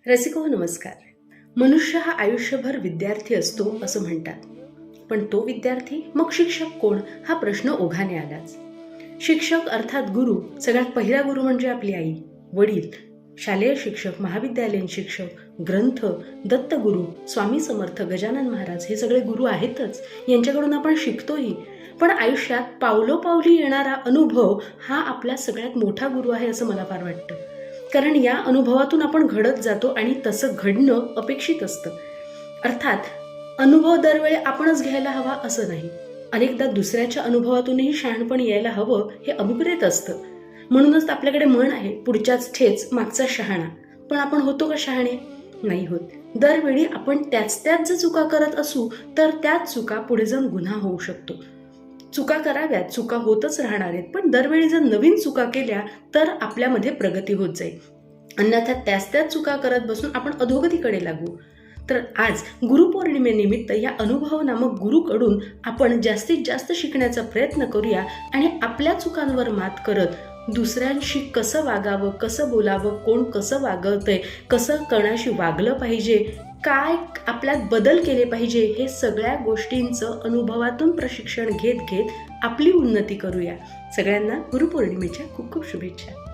रसिको नमस्कार. मनुष्य हा आयुष्यभर विद्यार्थी असतो असं म्हणतात. पण तो विद्यार्थी मग शिक्षक कोण हा प्रश्न ओघाने आलाच. शिक्षक अर्थात गुरु. सगळ्यात पहिला गुरु म्हणजे आपली आई, वडील, शालेय शिक्षक, महाविद्यालयीन शिक्षक, ग्रंथ, दत्तगुरु, स्वामी समर्थ, गजानन महाराज हे सगळे गुरु आहेतच. यांच्याकडून आपण शिकतोही. पण आयुष्यात पावलोपावली येणारा अनुभव हा आपला सगळ्यात मोठा गुरु आहे असं मला फार वाटतं. कारण या अनुभवातून आपण घडत जातो आणि तसं घडणं अपेक्षित असतं. अर्थात अनुभव दरवेळी आपणच घ्यायला हवा असं नाही. अनेकदा दुसऱ्याच्या अनुभवातूनही शहाणपण यायला हवं हे अभिप्रेत असतं. म्हणूनच आपल्याकडे म्हण आहे, पुढच्याच ठेच मागचा शहाणा. पण आपण होतो का शहाणे? नाही होत. दरवेळी आपण त्याच जर चुका करत असू तर त्याच चुका पुढे जाऊन गुन्हा होऊ शकतो. चुका कराव्यात, चुका होतच राहणार आहेत, पण दरवेळी जर नवीन चुका केल्या तर आपल्यामध्ये प्रगती होत जाईल. अन्यथा त्याच चुका करत बसून आपण अधोगतीकडे लागू. तर आज गुरुपौर्णिमेनिमित्त या अनुभव नामक गुरुकडून आपण जास्तीत जास्त शिकण्याचा प्रयत्न करूया आणि आपल्या चुकांवर मात करत दुसऱ्यांशी कसं वागावं, कसं बोलावं, कोण कसं वागवतंय, कसं कोणाशी वागलं पाहिजे, काय आपल्यात बदल केले पाहिजे, हे सगळ्या गोष्टींचं अनुभवातून प्रशिक्षण घेत घेत आपली उन्नती करूया. सगळ्यांना गुरुपौर्णिमेच्या खूप खूप शुभेच्छा.